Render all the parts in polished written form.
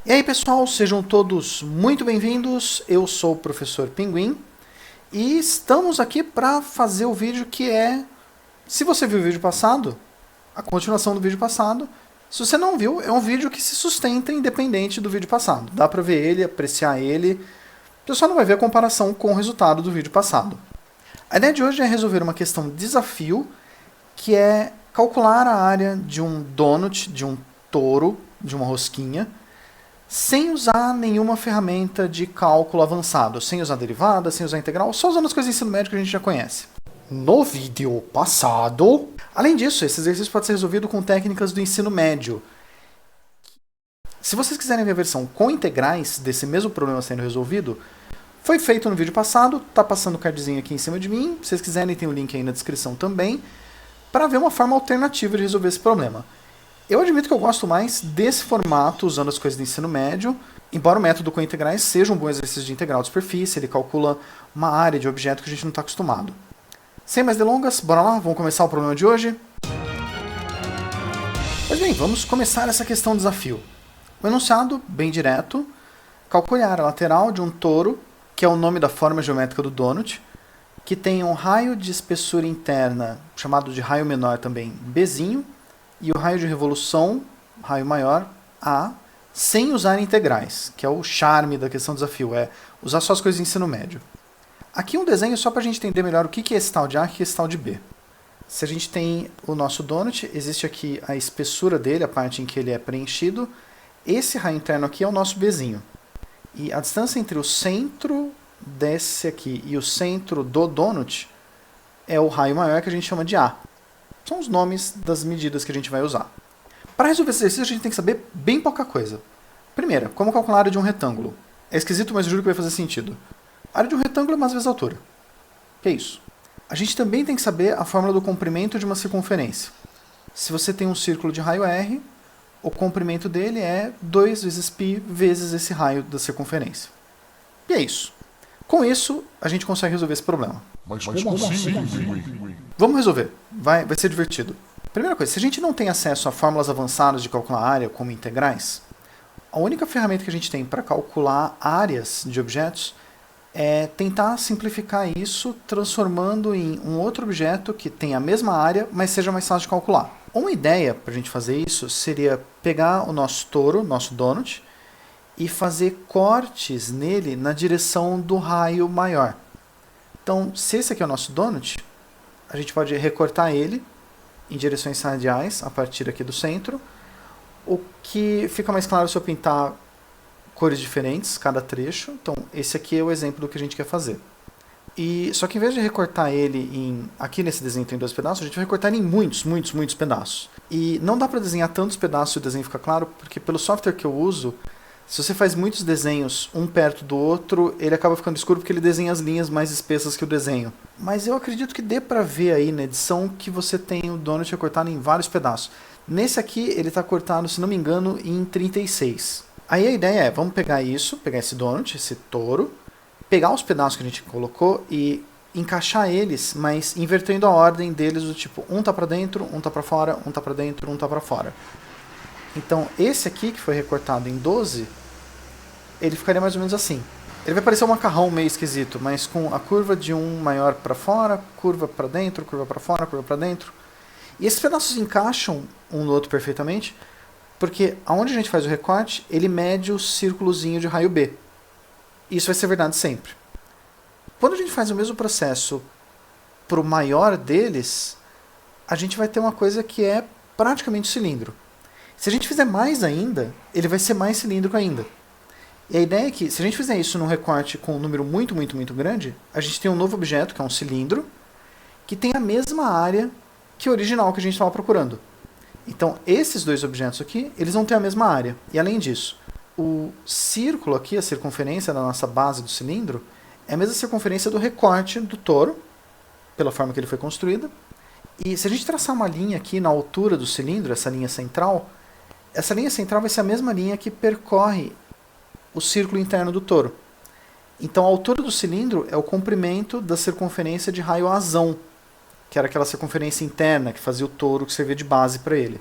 E aí pessoal, sejam todos muito bem-vindos, eu sou o Professor Pinguim e estamos aqui para fazer o vídeo que é, se você viu o vídeo passado, a continuação do vídeo passado. Se você não viu, é um vídeo que se sustenta independente do vídeo passado, dá para ver ele, apreciar ele, você só não vai ver a comparação com o resultado do vídeo passado. A ideia de hoje é resolver uma questão de desafio, que é calcular a área de um donut, de um touro, de uma rosquinha, sem usar nenhuma ferramenta de cálculo avançado, sem usar derivada, sem usar integral, só usando as coisas de ensino médio que a gente já conhece. No vídeo passado... Além disso, esse exercício pode ser resolvido com técnicas do ensino médio. Se vocês quiserem ver a versão com integrais desse mesmo problema sendo resolvido, foi feito no vídeo passado, tá passando o cardzinho aqui em cima de mim, se vocês quiserem tem o link aí na descrição também, para ver uma forma alternativa de resolver esse problema. Eu admito que eu gosto mais desse formato, usando as coisas do ensino médio, embora o método com integrais seja um bom exercício de integral de superfície, ele calcula uma área de objeto que a gente não está acostumado. Sem mais delongas, bora lá, vamos começar o problema de hoje? Pois bem, vamos começar essa questão de desafio. O enunciado, bem direto, calcule a área lateral de um touro, que é o nome da forma geométrica do donut, que tem um raio de espessura interna, chamado de raio menor também, Bzinho, e o raio de revolução, raio maior, A, sem usar integrais, que é o charme da questão do desafio, é usar só as coisas de ensino médio. Aqui um desenho só para a gente entender melhor o que é esse tal de A e o que é esse tal de B. Se a gente tem o nosso donut, existe aqui a espessura dele, a parte em que ele é preenchido. Esse raio interno aqui é o nosso Bzinho. E a distância entre o centro desse aqui e o centro do donut é o raio maior, que a gente chama de A. São os nomes das medidas que a gente vai usar. Para resolver esse exercício, a gente tem que saber bem pouca coisa. Primeiro, como calcular a área de um retângulo. É esquisito, mas eu juro que vai fazer sentido. A área de um retângulo é mais vezes a altura. Que é isso? A gente também tem que saber a fórmula do comprimento de uma circunferência. Se você tem um círculo de raio R, o comprimento dele é 2 vezes π vezes esse raio da circunferência. E é isso. Com isso, a gente consegue resolver esse problema. Mas como assim? Vamos resolver. Vai ser divertido. Primeira coisa, se a gente não tem acesso a fórmulas avançadas de calcular área, como integrais, a única ferramenta que a gente tem para calcular áreas de objetos é tentar simplificar isso transformando em um outro objeto que tenha a mesma área, mas seja mais fácil de calcular. Uma ideia para a gente fazer isso seria pegar o nosso touro, nosso donut, e fazer cortes nele na direção do raio maior. Então, se esse aqui é o nosso donut, a gente pode recortar ele em direções radiais, a partir aqui do centro. O que fica mais claro se eu pintar cores diferentes, cada trecho. Então, esse aqui é o exemplo do que a gente quer fazer. Só que em vez de recortar ele aqui nesse desenho tem 2 pedaços, a gente vai recortar ele em muitos pedaços. E não dá para desenhar tantos pedaços e o desenho fica claro, porque pelo software que eu uso, se você faz muitos desenhos um perto do outro, ele acaba ficando escuro porque ele desenha as linhas mais espessas que o desenho. Mas eu acredito que dê pra ver aí na edição que você tem o donut recortado em vários pedaços. Nesse aqui ele está cortado, se não me engano, em 36. Aí a ideia é, vamos pegar isso, pegar esse donut, esse touro, pegar os pedaços que a gente colocou e encaixar eles, mas invertendo a ordem deles do tipo, um tá pra dentro, um tá pra fora, um tá pra dentro, um tá pra fora. Então, esse aqui, que foi recortado em 12, ele ficaria mais ou menos assim. Ele vai parecer um macarrão meio esquisito, mas com a curva de um maior para fora, curva para dentro, curva para fora, curva para dentro. E esses pedaços encaixam um no outro perfeitamente, porque aonde a gente faz o recorte, ele mede o círculozinho de raio B. Isso vai ser verdade sempre. Quando a gente faz o mesmo processo para o maior deles, a gente vai ter uma coisa que é praticamente cilindro. Se a gente fizer mais ainda, ele vai ser mais cilíndrico ainda. E a ideia é que, se a gente fizer isso num recorte com um número muito grande, a gente tem um novo objeto, que é um cilindro, que tem a mesma área que o original que a gente estava procurando. Então, esses 2 objetos aqui, eles vão ter a mesma área. E além disso, o círculo aqui, a circunferência da nossa base do cilindro, é a mesma circunferência do recorte do touro, pela forma que ele foi construído. E se a gente traçar uma linha aqui na altura do cilindro, essa linha central vai ser a mesma linha que percorre o círculo interno do touro. Então a altura do cilindro é o comprimento da circunferência de raio Azão, que era aquela circunferência interna que fazia o touro, que servia de base para ele.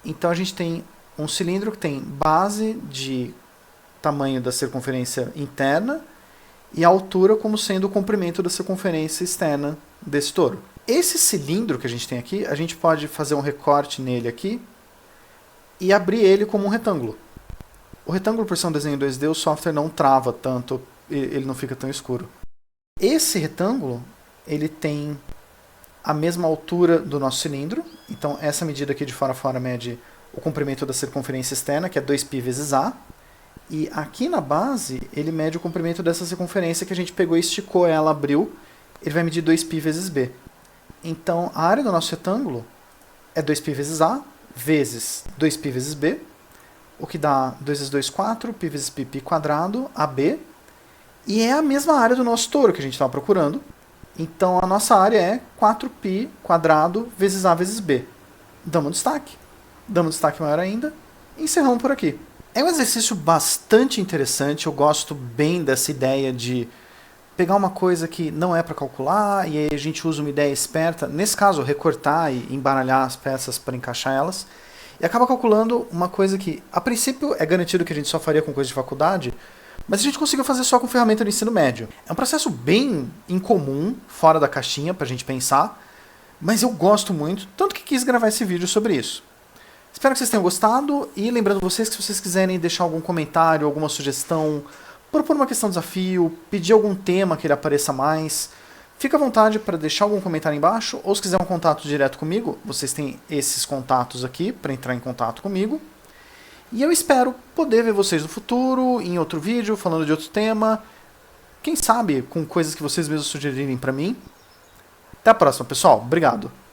Então a gente tem um cilindro que tem base de tamanho da circunferência interna e a altura como sendo o comprimento da circunferência externa desse touro. Esse cilindro que a gente tem aqui, a gente pode fazer um recorte nele aqui e abrir ele como um retângulo. O retângulo, por ser um desenho 2D, o software não trava tanto, ele não fica tão escuro. Esse retângulo, ele tem a mesma altura do nosso cilindro, então essa medida aqui de fora a fora mede o comprimento da circunferência externa, que é 2π vezes A, e aqui na base ele mede o comprimento dessa circunferência que a gente pegou e esticou ela, abriu, ele vai medir 2π vezes B. Então a área do nosso retângulo é 2π vezes A vezes 2π vezes B, o que dá 2 vezes 2, 4, π vezes π quadrado, AB, e é a mesma área do nosso touro que a gente estava procurando. Então a nossa área é 4π quadrado vezes A vezes B. Damos um destaque maior ainda, e encerramos por aqui. É um exercício bastante interessante, eu gosto bem dessa ideia de pegar uma coisa que não é para calcular, e aí a gente usa uma ideia esperta, nesse caso recortar e embaralhar as peças para encaixar elas, e acaba calculando uma coisa que, a princípio, é garantido que a gente só faria com coisa de faculdade, mas a gente conseguiu fazer só com ferramenta do ensino médio. É um processo bem incomum, fora da caixinha, para a gente pensar, mas eu gosto muito, tanto que quis gravar esse vídeo sobre isso. Espero que vocês tenham gostado, e lembrando vocês que se vocês quiserem deixar algum comentário, alguma sugestão, propor uma questão de desafio, pedir algum tema que ele apareça mais, fica à vontade para deixar algum comentário embaixo, ou se quiser um contato direto comigo, vocês têm esses contatos aqui para entrar em contato comigo. E eu espero poder ver vocês no futuro, em outro vídeo, falando de outro tema, quem sabe com coisas que vocês mesmos sugerirem para mim. Até a próxima, pessoal. Obrigado.